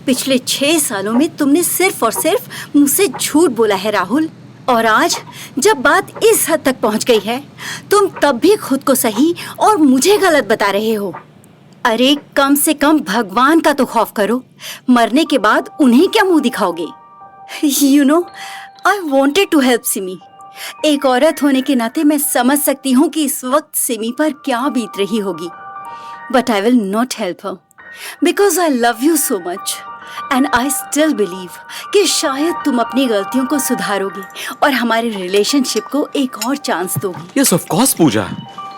पिछले 6 सालों में तुमने सिर्फ और सिर्फ मुझसे झूठ बोला है राहुल, और आज जब बात इस हद तक पहुंच गई है, तुम तब भी खुद को सही और मुझे गलत बता रहे हो। अरे कम से कम भगवान का तो खौफ करो, मरने के बाद उन्हें क्या मुंह दिखाओगे? You know, I wanted to help Simi. एक औरत होने के नाते मैं समझ सकती हूँ कि इस वक्त सिमी पर क्या बीत रही होगी, but I will not help her because I love you so much and I still believe कि शायद तुम अपनी गलतियों को सुधारोगे और हमारे रिलेशनशिप को एक और चांस दोगी। Yes of course Pooja,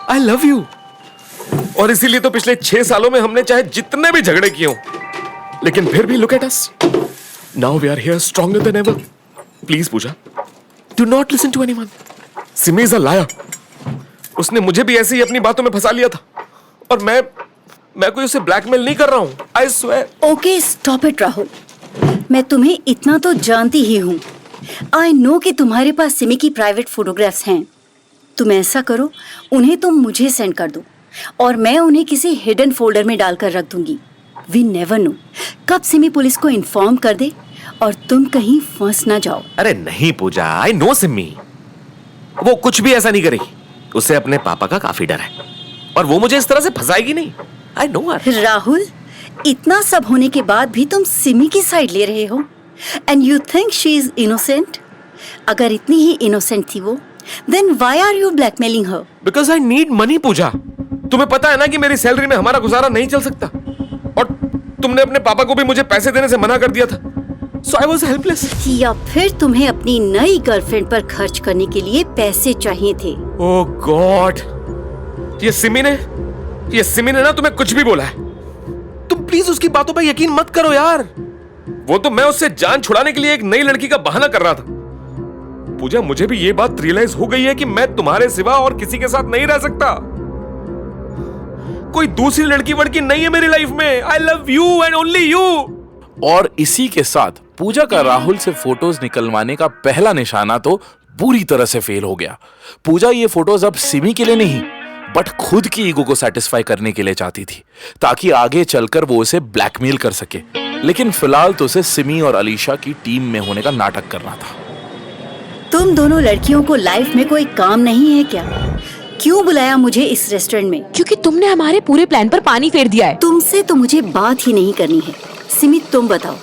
I love you. और इसीलिए तो पिछले 6 सालों में हमने चाहे जितने भी झगड़े किए हों, लेकिन फिर भी look at us, now we are here stronger than ever. Please Pooja, do not listen to anyone. Simi is a liar. उसने मुझे भी ऐसे ही अपनी बातों में फंसा लिया था, और मैं कोई उसे ब्लैकमेल नहीं कर रहा हूं, I swear. Okay, stop it Rahul. मैं तुम्हें इतना तो जानती ही हूँ। आई नो कि तुम्हारे पास सिमी की प्राइवेट फोटोग्राफ्स हैं। तुम ऐसा करो, उन्हें तुम मुझे सेंड कर दो और मैं उन्हें किसी हिडन फोल्डर में डालकर रख दूंगी। वी नेवर नो कब सिमी पुलिस को इन्फॉर्म कर दे और तुम कहीं फंस ना जाओ। अरे नहीं पूजा, आई नो सिमी, वो कुछ भी ऐसा नहीं करेगी। उसे अपने पापा का काफी डर है, और वो मुझे इस तरह से फंसाएगी नहीं। आई नो हर। राहुल, इतना सब होने के बाद भी तुम सिमी की साइड ले रहे हो and you think she is innocent. अगर इतनी ही इनोसेंट थी वो, then why are you blackmailing her? Because I need money Pooja. तुम्हें पता है ना कि मेरी सैलरी में हमारा गुजारा नहीं चल सकता, और तुमने अपने पापा को भी मुझे पैसे देने से मना कर दिया था, सो आई वाज हेल्पलेस। या फिर तुम्हें अपनी नई गर्लफ्रेंड पर खर्च करने के लिए पैसे चाहिए थे? ओह गॉड, ये सिमी ने ना तुम्हें कुछ भी बोला है। तुम प्लीज उसकी बातों पर यकीन मत करो यार। वो तो मैं उससे जान छुड़ाने के लिए एक नई लड़की का बहाना कर रहा था। पूजा, मुझे भी ये बात रियलाइज हो गई है कि मैं तुम्हारे सिवा और किसी के साथ नहीं रह सकता। कोई दूसरी लड़की वड़की नहीं है मेरी लाइफ में। आई love you and only you. और इसी के साथ पूजा का राहुल से फोटोज निकलवाने का पहला निशाना तो पूरी तरह से फेल हो गया। पूजा ये फोटोज अब सिमी के लिए नहीं, बट खुद की ईगो को सेटिस्फाई करने के लिए चाहती थी, ताकि आगे चलकर वो उसे ब्लैकमेल कर सके। लेकिन फिलहाल तो उसे सिमी और अलीशा की टीम में होने का नाटक करना था। तुम दोनों लड़कियों को लाइफ में कोई काम नहीं है क्या? क्यों बुलाया मुझे इस रेस्टोरेंट में? क्योंकि तुमने हमारे पूरे प्लान पर पानी फेर दिया है। तुमसे तो मुझे बात ही नहीं करनी है। सिमी, तुम बताओ,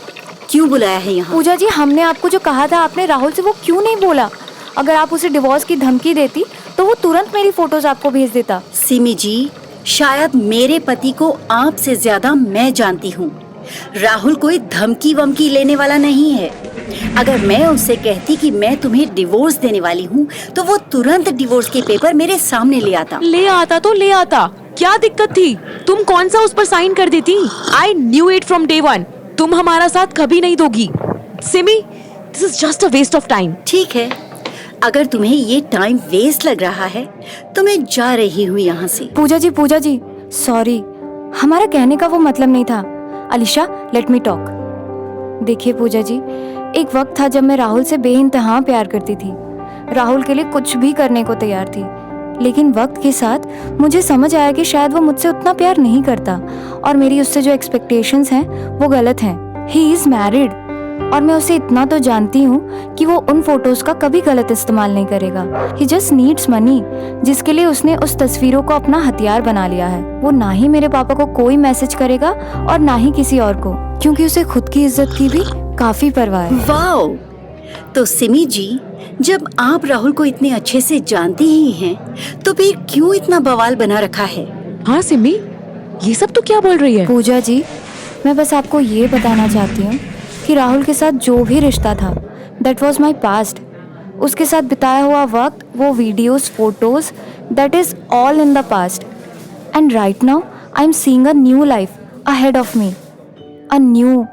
क्यों बुलाया है यहाँ? पूजा जी, हमने आपको जो कहा था आपने राहुल से वो क्यों नहीं बोला? अगर आप उसे डिवोर्स की धमकी देती तो वो तुरंत मेरी फोटोज आपको भेज देता। सिमी जी, शायद मेरे पति को आपसे ज्यादा मैं जानती हूँ। राहुल कोई धमकी वमकी लेने वाला नहीं है। अगर मैं उससे कहती कि मैं तुम्हें डिवोर्स देने वाली हूँ, तो वो तुरंत डिवोर्स के पेपर मेरे सामने ले आता। ले आता, क्या दिक्कत थी? तुम कौन सा उस पर साइन कर देती? I knew it from day one. तुम हमारा साथ कभी नहीं दोगी। Simi, this is just a waste of time. ठीक है, अगर तुम्हें ये टाइम वेस्ट लग रहा है तो मैं जा रही हूँ यहाँ से। पूजा जी सॉरी, हमारा कहने का वो मतलब नहीं था। Alisha, let me talk. देखिए पूजा जी, एक वक्त था जब मैं राहुल से बेइंतहा प्यार करती थी, राहुल के लिए कुछ भी करने को तैयार थी। लेकिन वक्त के साथ मुझे समझ आया कि शायद वो मुझसे उतना प्यार नहीं करता और मेरी उससे जो एक्सपेक्टेशंस हैं वो गलत हैं। ही इज मैरिड और मैं उसे इतना तो जानती हूँ कि वो उन फोटोज का कभी गलत इस्तेमाल नहीं करेगा। ही जस्ट नीड्स मनी, जिसके लिए उसने उस तस्वीरों को अपना हथियार बना लिया है। वो ना ही मेरे पापा को कोई मैसेज करेगा और ना ही किसी और को, क्योंकि उसे खुद की इज्जत की भी काफी परवाह है। वाओ! तो सिमी जी, जब आप राहुल को इतने अच्छे से जानती ही हैं, तो फिर क्यों इतना बवाल बना रखा है? हाँ सिमी, ये सब तो क्या बोल रही है? पूजा जी, मैं बस आपको ये बताना चाहती हूँ कि राहुल के साथ जो भी रिश्ता था, दैट वॉज माई पास्ट। उसके साथ बिताया हुआ वक्त, वो videos, photos, that is all in the past. And right now I am seeing a new life ahead of me, a new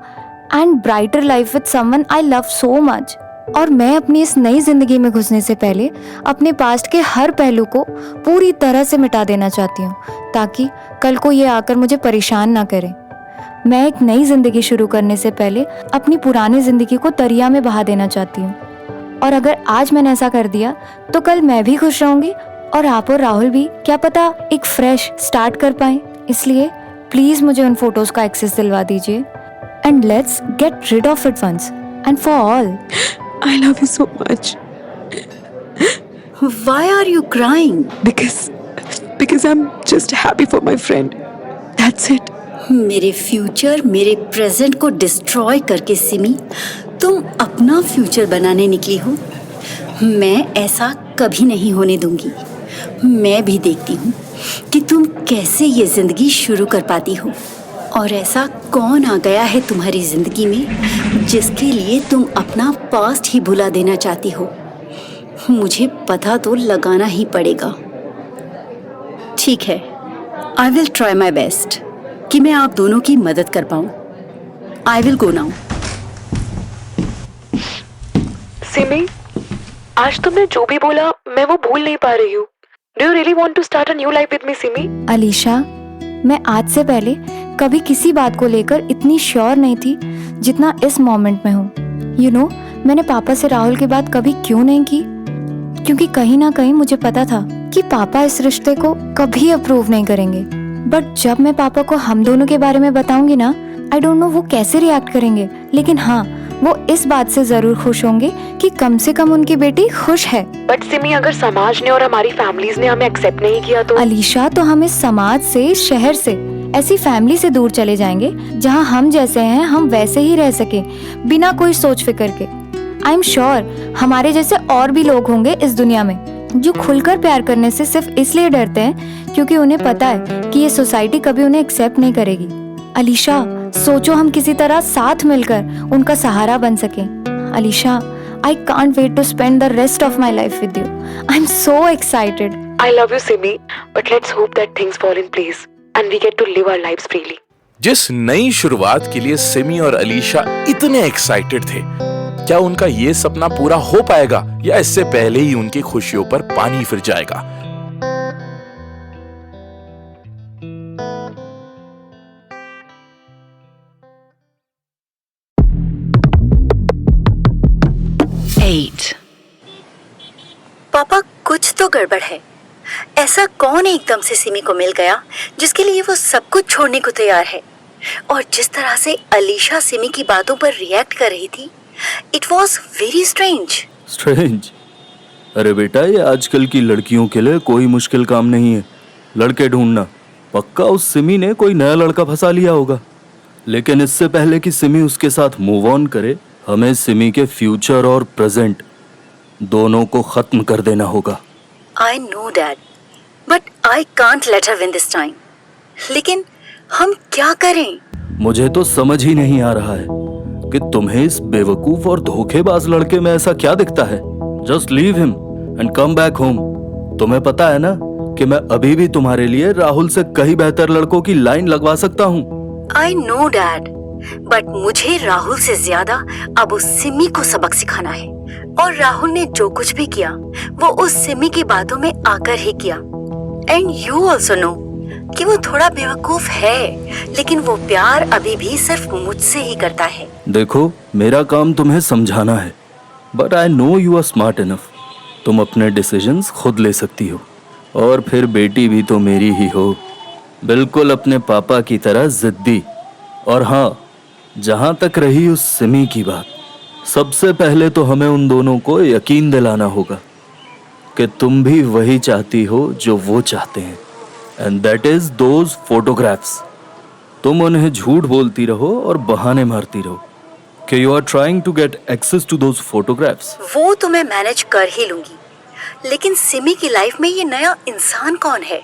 and brighter life with someone I love so much. और मैं अपनी इस नई जिंदगी में घुसने से पहले अपने पास्ट के हर पहलू को पूरी तरह से मिटा देना चाहती हूँ, ताकि कल को ये आकर मुझे परेशान ना करे। मैं एक नई जिंदगी शुरू करने से पहले अपनी पुरानी जिंदगी को दरिया में बहा देना चाहती हूँ। और अगर आज मैंने ऐसा कर दिया तो कल मैं भी खुश रहूंगी और आप और राहुल भी, क्या पता, एक फ्रेश स्टार्ट कर पाए। इसलिए प्लीज मुझे उन फोटोज का एक्सेस दिलवा दीजिए and let's get rid of it once and for all. I love you so much. Why are you crying? Because I'm just happy for my friend. That's it. मेरे future, मेरे present को destroy करके सिमी, तुम अपना future बनाने निकली हो। मैं ऐसा कभी नहीं होने दूंगी। मैं भी देखती हूँ कि तुम कैसे ये जिंदगी शुरू कर पाती हो, और ऐसा कौन आ गया है तुम्हारी जिंदगी में जिसके लिए तुम अपना पास्ट ही भुला देना चाहती हो। मुझे पता तो लगाना ही पड़ेगा। ठीक है, I will try my best कि मैं आप दोनों की मदद कर पाऊँ। I will go now. Simi, आज तुमने जो भी बोला मैं वो भूल नहीं पा रही हूँ। Do you really want to start a new life with me, Simi? Alisha, मैं आज से पहले कभी किसी बात को लेकर इतनी श्योर नहीं थी जितना इस मोमेंट में हूँ। यू नो, मैंने पापा से राहुल की बात कभी क्यों नहीं की, क्योंकि कहीं ना कहीं मुझे पता था कि पापा इस रिश्ते को कभी अप्रूव नहीं करेंगे। बट जब मैं पापा को हम दोनों के बारे में बताऊंगी ना, आई डोंट नो वो कैसे रिएक्ट करेंगे, लेकिन हाँ, वो इस बात से जरूर खुश होंगे कि कम से कम उनकी बेटी खुश है। बट सिमी, अगर समाज ने और हमारी फैमिलीज ने हमें एक्सेप्ट नहीं किया तो? अलीशा, तो हम इस समाज से, इस शहर से, ऐसी फैमिली से दूर चले जाएंगे जहाँ हम जैसे हैं हम वैसे ही रह सके, बिना कोई सोच फिक्र के। आई एम श्योर हमारे जैसे और भी लोग होंगे इस दुनिया में जो खुलकर प्यार करने से सिर्फ इसलिए डरते हैं क्योंकि उन्हें पता है कि ये सोसाइटी कभी उन्हें एक्सेप्ट नहीं करेगी। अलीशा, सोचो हम किसी तरह साथ मिलकर उनका सहारा बन सकें। Alisha, I can't wait to spend the rest of my life with you. I'm so excited. I love you, Simi, but let's hope that things fall in place and we get to live our lives freely. जिस नई शुरुआत के लिए सिमी और अलीशा इतने excited थे, क्या उनका ये सपना पूरा हो पाएगा या इससे पहले ही उनकी खुशियों पर पानी फिर जाएगा? पापा, कुछ तो गड़बड़ है। ऐसा कौन एकदम से सिमी को मिल गया जिसके लिए वो सब कुछ छोड़ने को तैयार है? और जिस तरह से अलीशा सिमी की बातों पर रिएक्ट कर रही थी, इट वॉज वेरी स्ट्रेंज। अरे बेटा, ये आजकल की लड़कियों के लिए कोई मुश्किल काम नहीं है लड़के ढूंढना। पक्का उस सिमी ने कोई नया लड़का फंसा लिया होगा। लेकिन इससे पहले कि सिमी उसके साथ मूव ऑन करे, हमें सिमी के फ्यूचर और प्रेजेंट दोनों को खत्म कर देना होगा। I know that, but I can't let her win this time. लेकिन हम क्या करें? मुझे तो समझ ही नहीं आ रहा है कि तुम्हें इस बेवकूफ और धोखेबाज लड़के में ऐसा क्या दिखता है। Just leave him and come back home. तुम्हें पता है ना कि मैं अभी भी तुम्हारे लिए राहुल से कहीं बेहतर लड़कों की लाइन लगवा सकता हूँ। I know that, but मुझे राहुल से ज्यादा अब उस सिमी को सबक सिखाना है। और राहुल ने जो कुछ भी किया वो उस सिमी की बातों में आकर ही किया। एंड यू ऑल्सो नो कि वो थोड़ा बेवकूफ है, लेकिन वो प्यार अभी भी सिर्फ मुझसे ही करता है। देखो, मेरा काम तुम्हें समझाना है, but I know you are smart enough. तुम अपने डिसीजंस खुद ले सकती हो, और फिर बेटी भी तो मेरी ही हो, बिल्कुल अपने पापा की तरह जिद्दी। और हाँ, जहाँ तक रही उस सिमी की बात, सबसे पहले तो हमें उन दोनों को यकीन दिलाना होगा कि तुम भी वही चाहती हो जो वो चाहते हैं, and that is those photographs. तुम उन्हें झूठ बोलती रहो और बहाने मारती रहो कि you are trying to get access to those photographs. वो तो मैं मैनेज कर ही लूंगी, लेकिन सिमी की लाइफ में ये नया इंसान कौन है,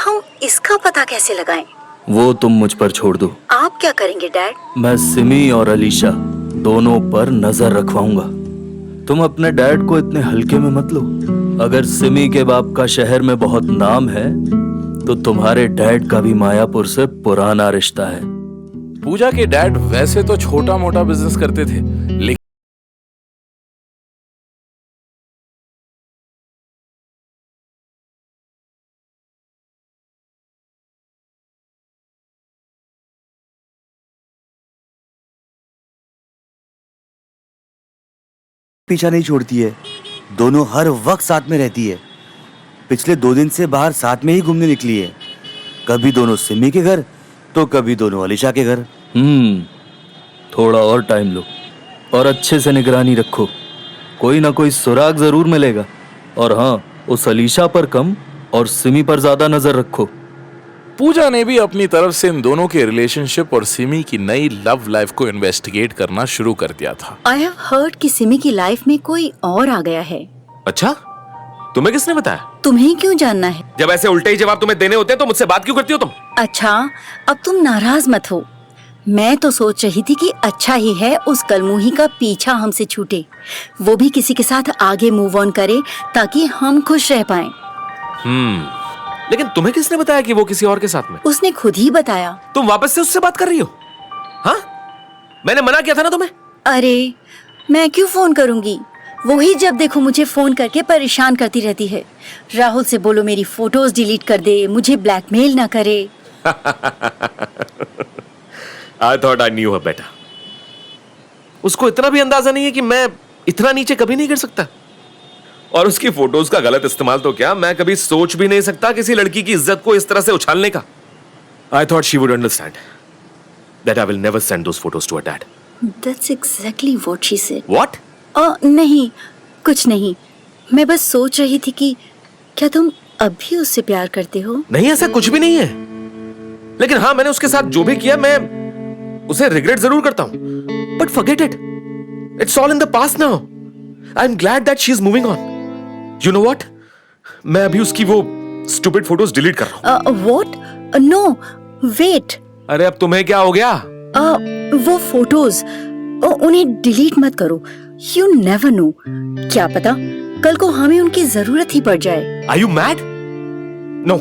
हम इसका पता कैसे लगाएं? वो तुम मुझ पर छोड़ दो। आप क्या करेंगे डैड? मैं सिमी और अलीशा दोनों पर नजर रखवाऊंगा। तुम अपने डैड को इतने हल्के में मत लो। अगर सिमी के बाप का शहर में बहुत नाम है, तो तुम्हारे डैड का भी मायापुर से पुराना रिश्ता है। पूजा के डैड वैसे तो छोटा मोटा बिजनेस करते थे, लेकिन पीछा नहीं छोड़ती है। दोनों हर वक्त साथ में रहती है। पिछले 2 दिन से बाहर साथ में ही घूमने निकली है। कभी दोनों सिमी के घर, तो कभी दोनों अलीशा के घर। थोड़ा और टाइम लो और अच्छे से निगरानी रखो, कोई ना कोई सुराग जरूर मिलेगा। और हाँ, उस अलीशा पर कम और सिमी पर ज्यादा नजर रखो। पूजा ने भी अपनी तरफ से इन दोनों के रिलेशनशिप और सिमी की नई लव लाइफ को इन्वेस्टिगेट करना शुरू कर दिया था। आई हैव हर्ड कि सिमी की लाइफ में कोई और आ गया है। अच्छा, तुम्हें किसने बताया? तुम्हें क्यों जानना है? जब ऐसे उल्टे ही जवाब तुम्हें देने होते हैं तो मुझसे बात क्यों करती हो तुम? अच्छा, अब तुम नाराज मत हो। मैं तो सोच रही थी कि अच्छा ही है उस कलमुही का पीछा हमसे छूटे, वो भी किसी के साथ आगे मूव ऑन करे ताकि हम खुश रह पाएं। लेकिन तुम्हें किसने बताया कि वो किसी और के साथ में? उसने खुद ही बताया। तुम वापस से उससे बात कर रही हो? हाँ, मैंने मना किया था ना तुम्हें। अरे, मैं क्यों फोन करूंगी? वो ही जब देखो मुझे फोन करके परेशान करती रहती है। राहुल से बोलो मेरी फोटोज डिलीट कर दे, मुझे ब्लैकमेल ना करे। I thought I knew her better. उसको इतना भी अंदाजा नहीं है कि मैं इतना नीचे कभी नहीं गिर सकता। और उसकी फोटोज का गलत इस्तेमाल तो क्या, मैं कभी सोच भी नहीं सकता किसी लड़की की इज्जत को इस तरह से उछालने का। I thought she would understand that I will never send those photos to her dad. That's exactly what she said. What? नहीं, कुछ नहीं। मैं बस सोच रही थी कि क्या तुम अब भी उससे प्यार करते हो? नहीं, ऐसा कुछ भी नहीं है। लेकिन हाँ, मैंने उसके साथ जो भी किया, मैं उसे रिग्रेट जरूर करता हूं, but forget it. It's all in the past now. I am glad that she is moving on. You know what, मैं अभी उसकी वो स्टूपिड फोटोज डिलीट कर रहा हूं। व्हाट? No, wait. अरे अब तुम्हें क्या हो गया? वो फोटोज उन्हें डिलीट मत करो। यू नेवर नो, क्या पता कल को हमें उनकी जरूरत ही पड़ जाए। Are you mad? No,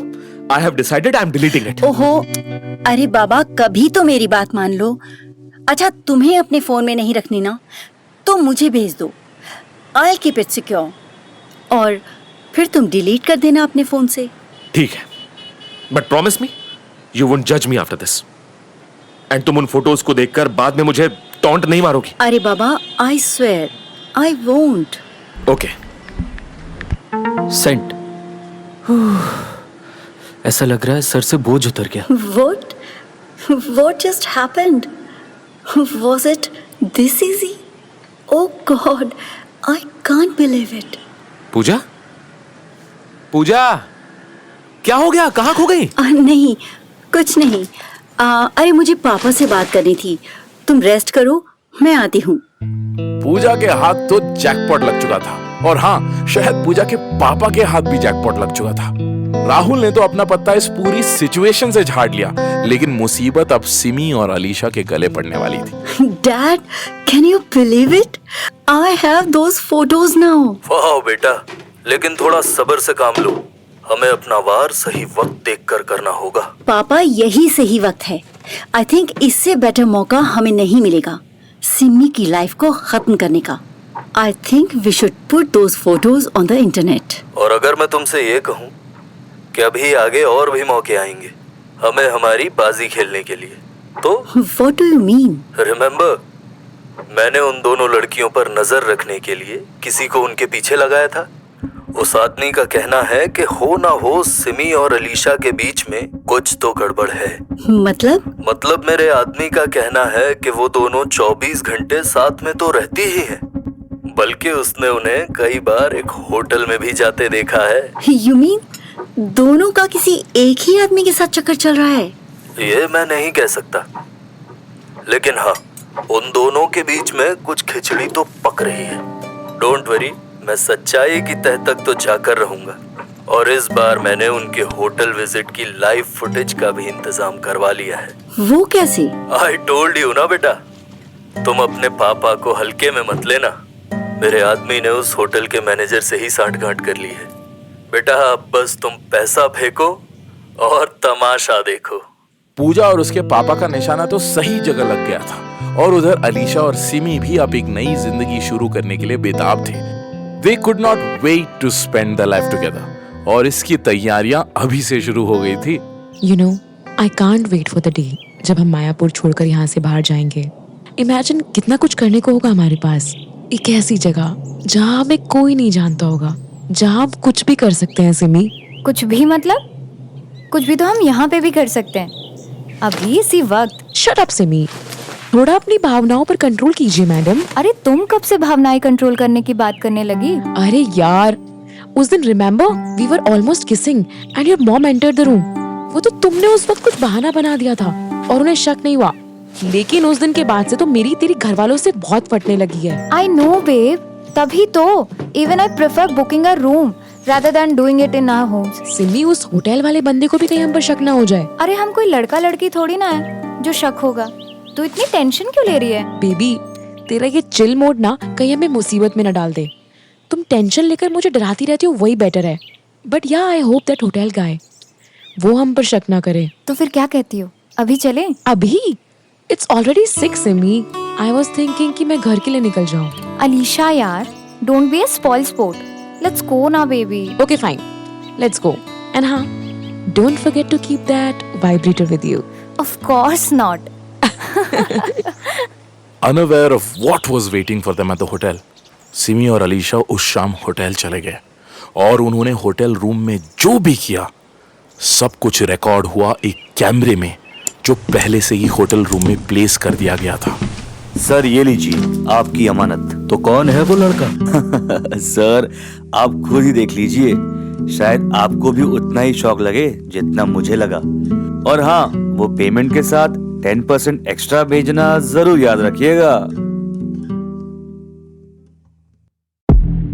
I have decided I am deleting it. ओहो, अरे बाबा, कभी तो मेरी बात मान लो। अच्छा, तुम्हें अपने फोन में नहीं रखनी ना, तो मुझे भेज दो। I will keep it secure, और फिर तुम डिलीट कर देना अपने फोन से। ठीक है, but promise me you won't जज मी आफ्टर दिस, एंड तुम उन फोटोज को देखकर बाद में मुझे टॉन्ट नहीं मारोगी। अरे बाबा, I swear I won't. Okay. Sent. ऐसा लग रहा है सर से बोझ उतर गया। What just happened? Was it this easy? Oh God, I can't believe it. पूजा, पूजा, क्या हो गया? कहाँ खो गई? नहीं, कुछ नहीं। अरे मुझे पापा से बात करनी थी। तुम रेस्ट करो, मैं आती हूँ। पूजा के हाथ तो जैकपॉट लग चुका था, और हाँ, शायद पूजा के पापा के हाथ भी जैकपॉट लग चुका था। राहुल ने तो अपना पत्ता इस पूरी सिचुएशन से झाड़ लिया, लेकिन मुसीबत अब सिमी और अलीशा के गले पड़ने वाली थी। Dad, can you believe it? I have those photos now. वाह बेटा, लेकिन थोड़ा सब्र से काम लो। हमें अपना वार सही वक्त देखकर करना होगा। पापा, यही सही वक्त है। आई थिंक इससे बेटर मौका हमें नहीं मिलेगा सिमी की लाइफ को खत्म करने का। I think we should put those photos on the internet. और अगर मैं तुमसे ये कहूँ कि अभी आगे और भी मौके आएंगे हमें हमारी बाजी खेलने के लिए, तो What do you mean? Remember, मैंने उन दोनों लड़कियों पर नजर रखने के लिए किसी को उनके पीछे लगाया था। उस आदमी का कहना है कि हो ना हो सिमी और अलीशा के बीच में कुछ तो गड़बड़ है। मतलब मेरे आदमी का कहना है कि वो दोनों 24 घंटे साथ में तो रहती ही हैं, बल्कि उसने उन्हें कई बार एक होटल में भी जाते देखा है। You mean दोनों का किसी एक ही आदमी के साथ चक्कर चल रहा है? ये मैं नहीं कह सकता, लेकिन हाँ, उन दोनों के बीच में कुछ खिचड़ी तो पक रही है। डोंट वरी, मैं सच्चाई की तह तक तो जाकर रहूंगा, और इस बार मैंने उनके होटल विजिट की लाइव फुटेज का भी इंतजाम करवा लिया है। वो कैसे? आई टोल्ड यू ना बेटा, तुम अपने पापा को हल्के में मत लेना। मेरे आदमी ने उस होटल के मैनेजर से ही सांठगांठ कर ली है। बेटा अब बस तुम पैसा फेंको और तमाशा देखो। पूजा और उसके पापा का निशाना तो सही जगह लग गया था, और उधर अलीशा और सिमी भी अब एक नई जिंदगी शुरू करने के लिए बेताब थे। They could not wait to spend their life together, और इसकी तैयारियां अभी से शुरू हो गई थी। You know, I can't wait for the day जब हम मायापुर छोड़कर यहाँ से बाहर जाएंगे। Imagine कितना कुछ करने को होगा हमारे पास। एक ऐसी जगह जहाँ हमें कोई नहीं जानता होगा, जहाँ हम कुछ भी कर सकते हैं। सिमी, कुछ भी मतलब? कुछ भी तो हम यहाँ पे भी कर सकते हैं, अभी इसी वक्त। Shut up सिमी, थोड़ा अपनी भावनाओं पर कंट्रोल कीजिए मैडम। अरे तुम कब से भावनाएं कंट्रोल करने की बात करने लगी? अरे यार, उस दिन remember we were almost kissing and your mom entered the room. वो तो तुमने उस वक्त कुछ बहाना बना दिया था और उन्हें शक नहीं हुआ, लेकिन उस दिन के बाद से तो मेरी तेरी घर वालों से बहुत फटने लगी है। आई नो बेब, तभी तो even I prefer booking a room rather than doing it in our homes. Simi, उस होटल वाले बंदे को भी कहीं हम पर शक ना हो जाए। अरे हम कोई लड़का लड़की थोड़ी ना है जो शक होगा। तू इतनी टेंशन क्यों ले रही है? बेबी, तेरा ये चिल मोड ना कहीं हमें मुसीबत में न डाल दे। तुम टेंशन लेकर मुझे डराती रहती हो, वही बेटर है। बट या आई होप दैट होटल गाय वो हम पर शक ना करे। तो फिर क्या कहती हो, अभी चले? अभी? It's already 6 Simi. I was thinking कि मैं घर के लिए निकल जाऊं। अलीशा यार, don't be a spoil sport. Let's go ना baby. Okay fine, let's go. And हाँ, don't forget to keep that vibrator with you. Of course not. Unaware of what was waiting for them at the hotel, Simi और अलीशा उस शाम hotel चले गए, और उन्होंने hotel room में जो भी किया सब कुछ रिकॉर्ड हुआ एक कैमरे में जो पहले से ही होटल रूम में प्लेस कर दिया गया था। सर ये लीजिए आपकी अमानत। तो कौन है वो लड़का? सर आप खुद ही देख लीजिए, शायद आपको भी उतना ही शौक लगे जितना मुझे लगा। और हाँ, वो पेमेंट के साथ 10% एक्स्ट्रा भेजना जरूर याद रखिएगा।